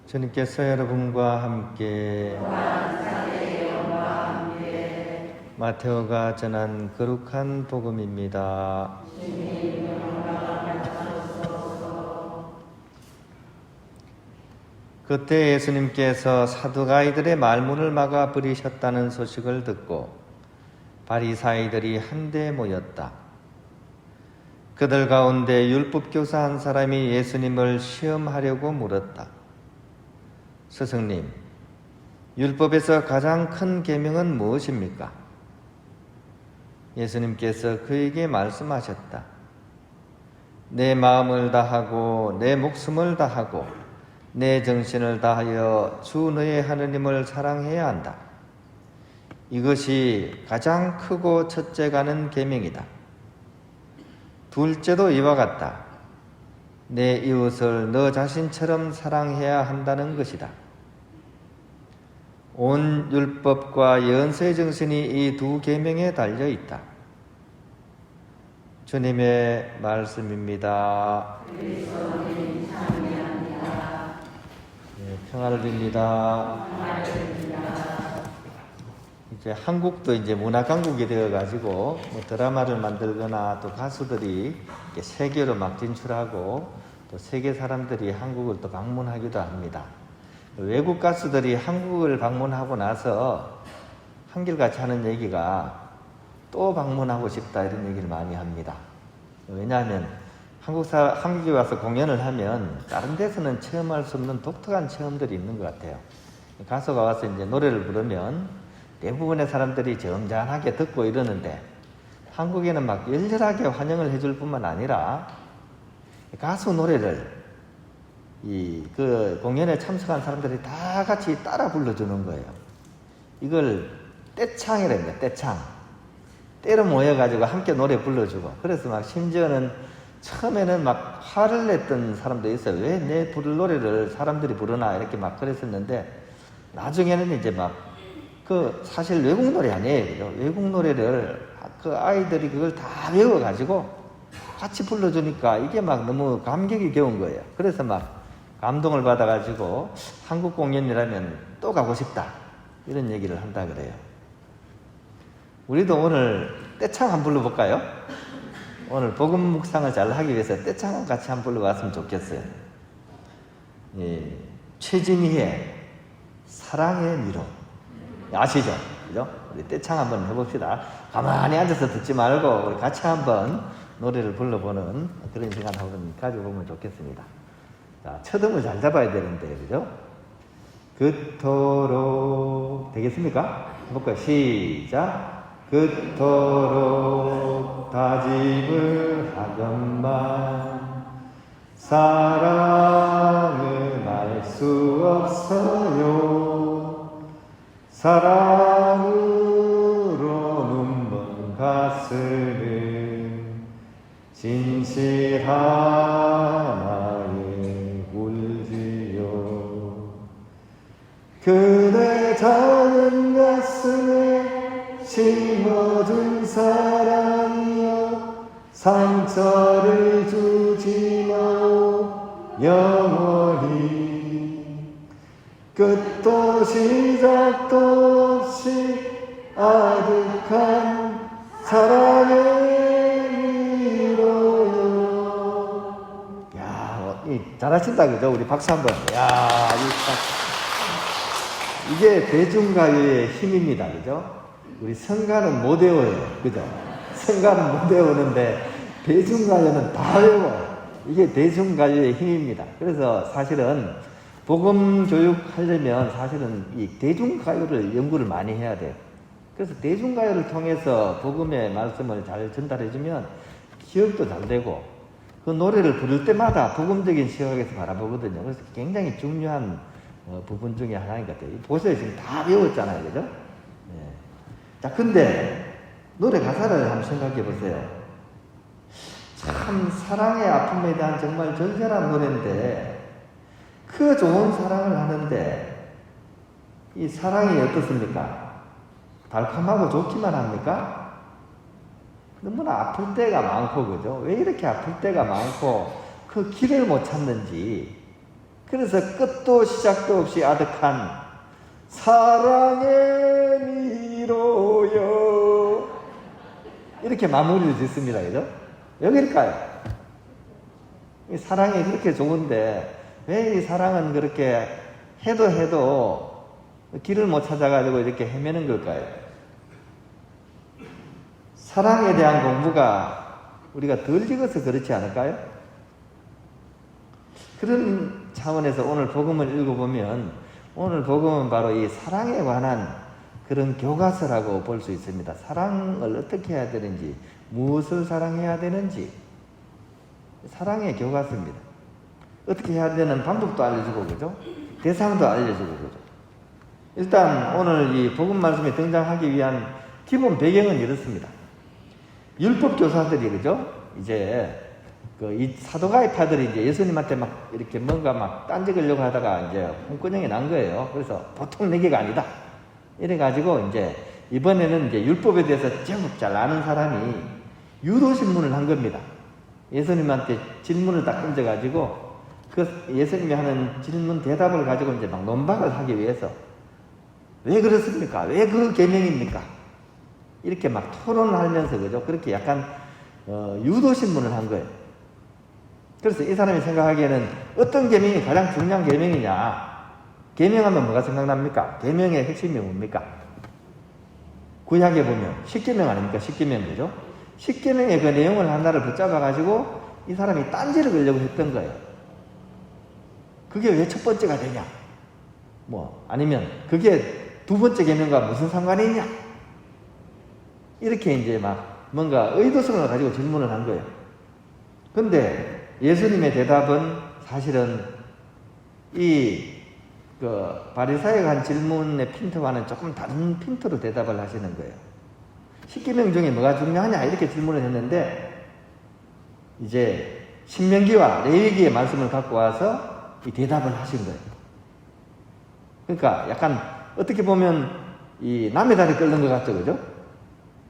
주님께서 여러분과 함께 마테오가 전한 거룩한 복음입니다. 그때 예수님께서 사두가이들의 말문을 막아 버리셨다는 소식을 듣고 바리사이들이 한데 모였다. 그들 가운데 율법교사 한 사람이 예수님을 시험하려고 물었다. 스승님, 율법에서 가장 큰 계명은 무엇입니까? 예수님께서 그에게 말씀하셨다. 내 마음을 다하고 내 목숨을 다하고 내 정신을 다하여 주 너의 하느님을 사랑해야 한다. 이것이 가장 크고 첫째가는 계명이다. 둘째도 이와 같다. 내 이웃을 너 자신처럼 사랑해야 한다는 것이다. 온 율법과 연서의 정신이 이 두 계명에 달려 있다. 주님의 말씀입니다. 평화를 빕니다. 이제 한국도 이제 문화 강국이 되어 가지고 뭐 드라마를 만들거나 또 가수들이 세계로 막 진출하고 또 세계 사람들이 한국을 또 방문하기도 합니다. 외국 가수들이 한국을 방문하고 나서 한결같이 하는 얘기가 또 방문하고 싶다 이런 얘기를 많이 합니다. 왜냐하면 한국에 와서 공연을 하면 다른 데서는 체험할 수 없는 독특한 체험들이 있는 것 같아요. 가수가 와서 이제 노래를 부르면 대부분의 사람들이 점잖하게 듣고 이러는데 한국에는 막 열렬하게 환영을 해줄 뿐만 아니라 가수 노래를 그 공연에 참석한 사람들이 다 같이 따라 불러주는 거예요. 이걸 떼창이랍니다. 떼창. 때로 모여가지고 함께 노래 불러주고. 그래서 막 심지어는 처음에는 막 화를 냈던 사람도 있어요. 왜 내 부를 노래를 사람들이 부르나 이렇게 막 그랬었는데 나중에는 이제 막 사실 외국 노래 아니에요. 그죠? 외국 노래를 그 아이들이 그걸 다 외워가지고 같이 불러주니까 이게 막 너무 감격이 겨운 거예요. 그래서 막 감동을 받아가지고 한국 공연이라면 또 가고 싶다 이런 얘기를 한다 그래요. 우리도 오늘 떼창 한번 불러볼까요? 오늘 복음 묵상을 잘 하기 위해서 떼창 같이 한번 불러봤으면 좋겠어요. 최진희의 사랑의 미로 아시죠? 그죠? 우리 떼창 한번 해봅시다. 가만히 앉아서 듣지 말고 우리 같이 한번 노래를 불러보는 그런 시간 한번 가져보면 좋겠습니다. 자, 첫음을 잘 잡아야 되는데, 그죠? 그토록, 되겠습니까? 해볼까요? 시작. 그토록 다짐을 하건만 사랑은 알 수 없어요. 사랑으로 눈먼 가슴은 진실하나에 울지요. 그대 작은 가슴에 심어둔 사랑이여 상처를 주지 마오 영원히. 끝도 시작도 없이 아득한 사랑의 미로요. 야, 잘하신다 그죠? 우리 박수 한번. 야, 이게 대중가요의 힘입니다, 그죠? 우리 성가는 못 외워요, 그죠? 성가는 못 외우는데 대중가요는 다 외워. 이게 대중가요의 힘입니다. 그래서 사실은 복음 교육하려면 사실은 이 대중가요를 연구를 많이 해야 돼요. 그래서 대중가요를 통해서 복음의 말씀을 잘 전달해주면 기억도 잘 되고 그 노래를 부를 때마다 복음적인 시각에서 바라보거든요. 그래서 굉장히 중요한 부분 중에 하나인 것 같아요. 보세요. 지금 다 외웠잖아요. 그죠? 네. 자, 근데 노래 가사를 한번 생각해 보세요. 참 사랑의 아픔에 대한 정말 절절한 노래인데 그 좋은 사랑을 하는데 이 사랑이 어떻습니까? 달콤하고 좋기만 합니까? 너무나 아플 때가 많고, 그죠? 왜 이렇게 아플 때가 많고, 그 길을 못 찾는지. 그래서 끝도 시작도 없이 아득한 사랑의 미로요. 이렇게 마무리를 짓습니다. 그죠? 여기일까요? 이 사랑이 그렇게 좋은데, 왜 이 사랑은 그렇게 해도 길을 못 찾아가지고 이렇게 헤매는 걸까요? 사랑에 대한 공부가 우리가 덜 익어서 그렇지 않을까요? 그런 차원에서 오늘 복음을 읽어보면, 오늘 복음은 바로 이 사랑에 관한 그런 교과서라고 볼 수 있습니다. 사랑을 어떻게 해야 되는지, 무엇을 사랑해야 되는지, 사랑의 교과서입니다. 어떻게 해야 되는 방법도 알려주고, 그죠? 대상도 알려주고, 그죠? 일단 오늘 이 복음 말씀이 등장하기 위한 기본 배경은 이렇습니다. 율법 교사들이, 그죠? 이제 이 사도가이파들이 이제 예수님한테 막 이렇게 뭔가 막 딴지으려고 하다가 이제 홍군형이 난 거예요. 그래서 보통 내기가 아니다. 이래가지고 이제 이번에는 이제 율법에 대해서 제법 잘 아는 사람이 유도신문을 한 겁니다. 예수님한테 질문을 딱 던져가지고 그 예수님이 하는 질문 대답을 가지고 이제 막 논박을 하기 위해서 왜 그렇습니까? 왜 그 계명입니까? 이렇게 막 토론을 하면서, 그죠? 그렇게 약간 유도신문을 한 거예요. 그래서 이 사람이 생각하기에는 어떤 계명이 가장 중요한 계명이냐? 계명하면 뭐가 생각납니까? 계명의 핵심이 뭡니까? 구약에 보면 십계명 아닙니까? 십계명, 그죠? 십계명의 그 내용을 하나를 붙잡아가지고 이 사람이 딴지를 걸려고 했던 거예요. 그게 왜 첫 번째가 되냐? 아니면 그게 두 번째 계명과 무슨 상관이 있냐? 이렇게 이제 막 뭔가 의도성을 가지고 질문을 한 거예요. 근데 예수님의 대답은 사실은 바리사이가 한 질문의 핀트와는 조금 다른 핀트로 대답을 하시는 거예요. 십계명 중에 뭐가 중요하냐? 이렇게 질문을 했는데, 이제 신명기와 레위기의 말씀을 갖고 와서 이 대답을 하신 거예요. 그러니까 약간 어떻게 보면 이 남의 다리 끓는 것 같죠, 그죠?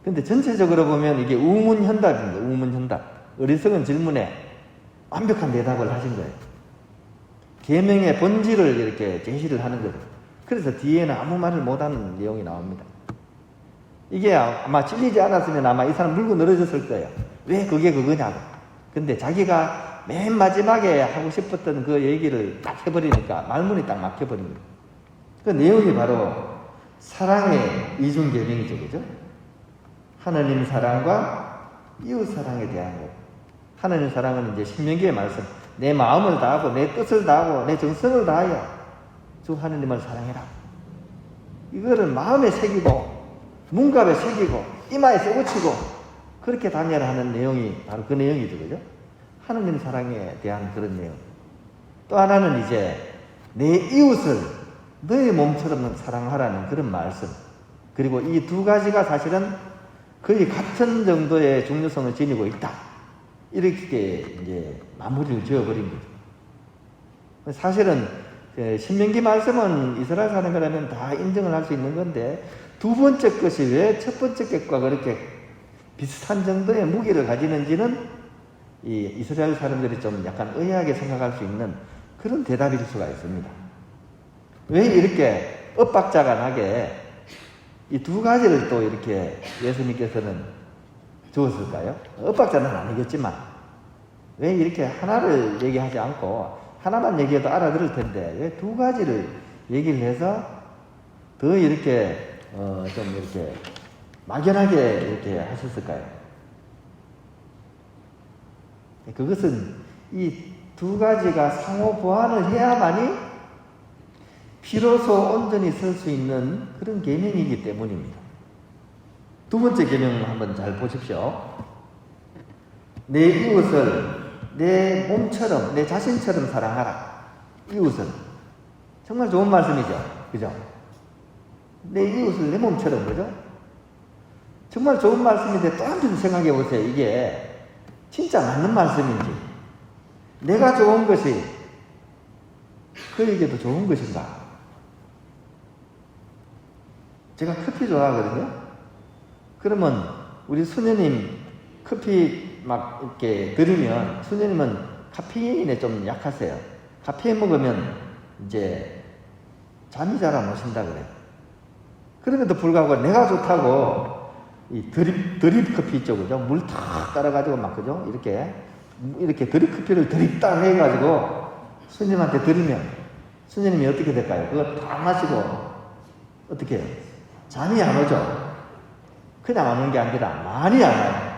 근데 전체적으로 보면 이게 우문현답입니다. 우문현답. 어리석은 질문에 완벽한 대답을 하신 거예요. 계명의 본질을 이렇게 제시를 하는 거예요. 그래서 뒤에는 아무 말을 못하는 내용이 나옵니다. 이게 아마 찔리지 않았으면 아마 이 사람 물고 늘어졌을 거예요. 왜 그게 그거냐고. 근데 자기가 맨 마지막에 하고 싶었던 그 얘기를 딱 해버리니까 말문이 딱 막혀버린 거예요. 그 내용이 바로 사랑의 이중계명이죠, 그죠? 하느님 사랑과 이웃 사랑에 대한 것. 하느님 사랑은 이제 신명기의 말씀. 내 마음을 다하고 내 뜻을 다하고 내 정성을 다하여 주 하느님을 사랑해라. 이거를 마음에 새기고 문갑에 새기고 이마에 써붙이고 그렇게 다녀라 하는 내용이 바로 그 내용이죠, 그죠? 하느님 사랑에 대한 그런 내용. 또 하나는 이제 내 이웃을 너의 몸처럼 사랑하라는 그런 말씀. 그리고 이 두 가지가 사실은 거의 같은 정도의 중요성을 지니고 있다. 이렇게 이제 마무리를 지어버린 거죠. 사실은 신명기 말씀은 이스라엘 사람이라면 다 인정을 할 수 있는 건데, 두 번째 것이 왜 첫 번째 것과 그렇게 비슷한 정도의 무게를 가지는지는 이 이스라엘 사람들이 좀 약간 의아하게 생각할 수 있는 그런 대답일 수가 있습니다. 왜 이렇게 엇박자가 이 두 가지를 또 이렇게 예수님께서는 주었을까요? 엇박자는 아니겠지만 왜 이렇게 하나를 얘기하지 않고 하나만 얘기해도 알아들을 텐데 왜 두 가지를 얘기를 해서 더 이렇게 좀 이렇게 막연하게 이렇게 하셨을까요? 그것은 이 두 가지가 상호 보완을 해야만이 비로소 온전히 설 수 있는 그런 계명이기 때문입니다. 두 번째 계명을 한번 잘 보십시오. 내 이웃을 내 몸처럼, 내 자신처럼 사랑하라. 이웃을. 정말 좋은 말씀이죠. 그죠? 내 이웃을 내 몸처럼, 그죠? 정말 좋은 말씀인데 또 한번 생각해 보세요. 이게 진짜 맞는 말씀인지. 내가 좋은 것이 그에게도 좋은 것인가? 제가 커피 좋아하거든요. 그러면 우리 수녀님 커피 막 이렇게 드리면 수녀님은 카페인에 좀 약하세요. 카페인 먹으면 이제 잠이 잘 안 오신다 그래요. 그럼에도 불구하고 내가 좋다고 이 드립 커피 있죠, 그죠? 물 탁 따라가지고 막, 그죠? 이렇게 드립 커피를 드립딱 해가지고 수녀님한테 드리면 수녀님이 어떻게 될까요? 그거 다 마시고 어떻게 해요? 잠이 안 오죠? 그냥 안 오는 게 아니라 많이 안 와요.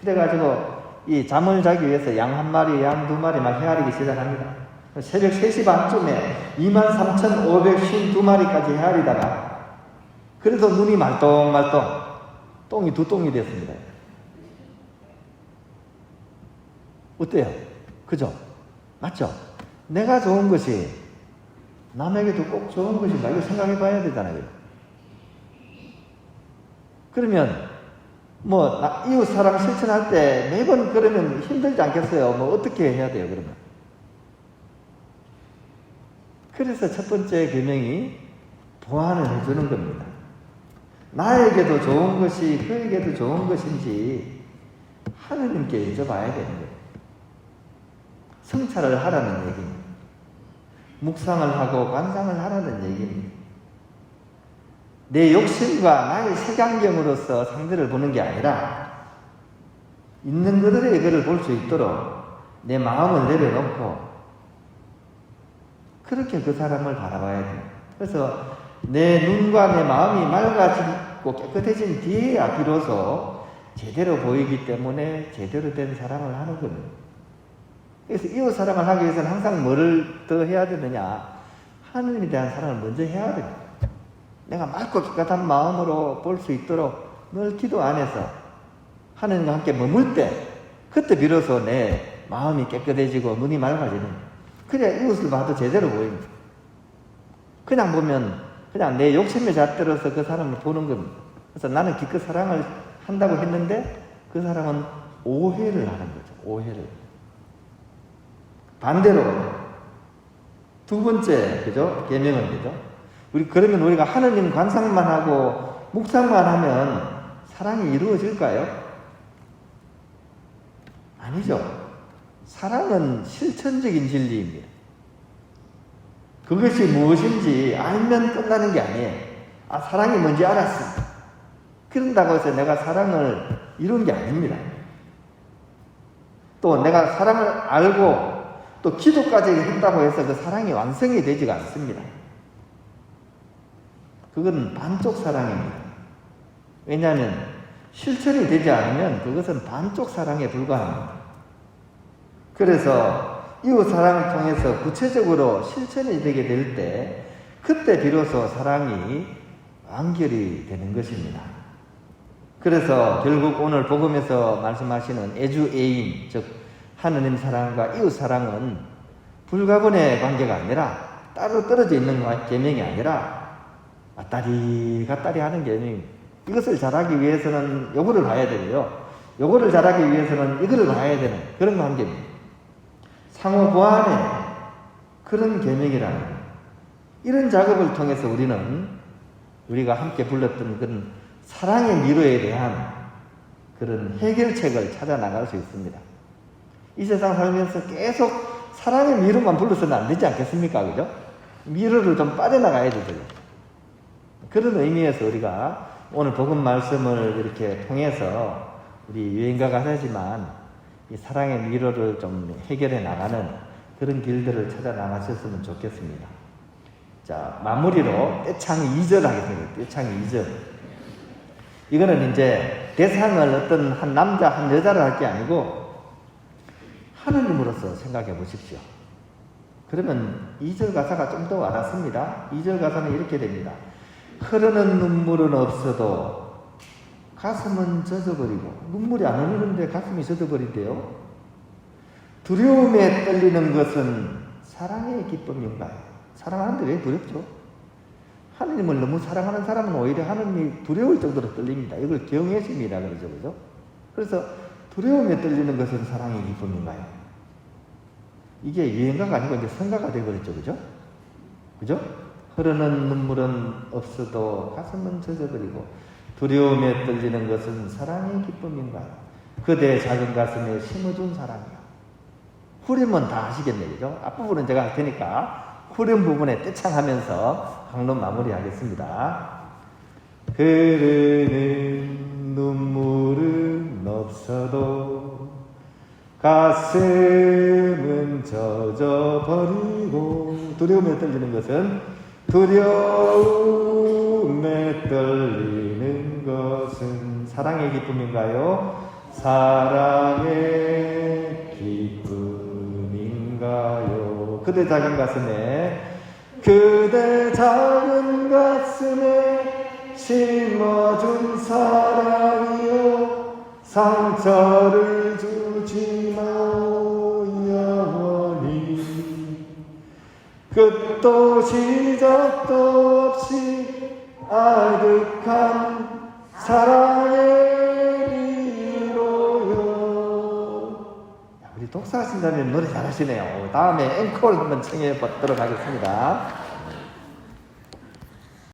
그래가지고 이 잠을 자기 위해서 양 한 마리, 양 두 마리 막 헤아리기 시작합니다. 새벽 3시 반쯤에 23,552마리까지 헤아리다가 그래서 눈이 말똥말똥 똥이 두 똥이 됐습니다. 어때요? 그죠? 맞죠? 내가 좋은 것이 남에게도 꼭 좋은 것인가 이거 생각해 봐야 되잖아요. 그러면 이웃 사랑 실천할 때 매번 그러면 힘들지 않겠어요? 어떻게 해야 돼요, 그러면? 그래서 첫 번째 계명이 보완을 해주는 겁니다. 나에게도 좋은 것이 그에게도 좋은 것인지 하느님께 여쭤봐야 되는 거예요. 성찰을 하라는 얘기입니다. 묵상을 하고 관상을 하라는 얘기입니다. 내 욕심과 나의 색안경으로서 상대를 보는 게 아니라 있는 그들의 그를 볼 수 있도록 내 마음을 내려놓고 그렇게 그 사람을 바라봐야 돼요. 그래서 내 눈과 내 마음이 맑아지고 깨끗해진 뒤에야 비로소 제대로 보이기 때문에 제대로 된 사랑을 하는 겁니다. 그래서 이웃 사랑을 하기 위해서는 항상 뭐를 더 해야 되느냐? 하느님에 대한 사랑을 먼저 해야 됩니다. 내가 맑고 깨끗한 마음으로 볼 수 있도록 늘 기도 안에서 하느님과 함께 머물 때 그때 비로소 내 마음이 깨끗해지고 눈이 맑아지는 그래야 이웃을 봐도 제대로 보입니다. 그냥 보면 그냥 내 욕심에 잣들어서 그 사람을 보는 겁니다. 그래서 나는 기껏 사랑을 한다고 했는데 그 사람은 오해를 하는 거죠. 오해를. 반대로 두 번째 그죠? 계명은 그죠? 그러면 우리가 하느님 관상만 하고 묵상만 하면 사랑이 이루어질까요? 아니죠. 사랑은 실천적인 진리입니다. 그것이 무엇인지 알면 끝나는 게 아니에요. 사랑이 뭔지 알았어. 그런다고 해서 내가 사랑을 이룬 게 아닙니다. 또 내가 사랑을 알고 또 기도까지 했다고 해서 그 사랑이 완성이 되지가 않습니다. 그건 반쪽 사랑입니다. 왜냐하면 실천이 되지 않으면 그것은 반쪽 사랑에 불과합니다. 그래서 이웃 사랑을 통해서 구체적으로 실천이 되게 될 때 그때 비로소 사랑이 완결이 되는 것입니다. 그래서 결국 오늘 복음에서 말씀하시는 애주애인, 즉 하느님 사랑과 이웃 사랑은 불가분의 관계가 아니라 따로 떨어져 있는 계명이 아니라 왔다리 갔다리 하는 계명입니다. 이것을 잘하기 위해서는 요거를 봐야 되고요. 요거를 잘하기 위해서는 이거를 봐야 되는 그런 관계입니다. 상호 보완의 그런 계명이라는 거예요. 이런 작업을 통해서 우리가 함께 불렀던 그런 사랑의 미로에 대한 그런 해결책을 찾아 나갈 수 있습니다. 이 세상 살면서 계속 사랑의 미로만 불러서는 안 되지 않겠습니까? 그죠? 미로를 좀 빠져나가야 되죠. 그런 의미에서 우리가 오늘 복음 말씀을 이렇게 통해서 우리 여행가가 하지만 이 사랑의 미로를 좀 해결해 나가는 그런 길들을 찾아 나가셨으면 좋겠습니다. 자, 마무리로 떼창 2절 하겠습니다. 떼창 2절. 이거는 이제 대상을 어떤 한 남자, 한 여자를 할 게 아니고 하느님으로서 생각해 보십시오. 그러면 2절 가사가 좀 더 와닿습니다. 2절 가사는 이렇게 됩니다. 흐르는 눈물은 없어도 가슴은 젖어버리고 눈물이 안 흐르는데 가슴이 젖어버린대요. 두려움에 떨리는 것은 사랑의 기쁨인가요? 사랑하는데 왜 두렵죠? 하느님을 너무 사랑하는 사람은 오히려 하느님이 두려울 정도로 떨립니다. 이걸 경외심이라 그러죠. 그죠? 그래서 두려움에 떨리는 것은 사랑의 기쁨인가요? 이게 유행가가 아니고 이제 성가가 되어버렸죠. 그죠? 그죠? 흐르는 눈물은 없어도 가슴은 젖어버리고 두려움에 떨리는 것은 사랑의 기쁨인가요? 그대의 작은 가슴에 심어준 사랑이요. 후렴은 다 하시겠네요. 그죠? 앞부분은 제가 할 테니까 후렴 부분에 떼창하면서 강론 마무리하겠습니다. 흐르는 눈물은 없어도 가슴은 젖어버리고 두려움에 떨리는 것은 두려움에 떨리는 것은 사랑의 기쁨인가요? 사랑의 기쁨인가요? 그대 작은 가슴에 심어준 사랑이요 상처를 주지 마오 영원히 끝도 시작도 없이 아득한 사랑의 이로요. 우리 독사하신다면 노래 잘하시네요. 다음에 앵콜 한번 청해 보도록 하겠습니다.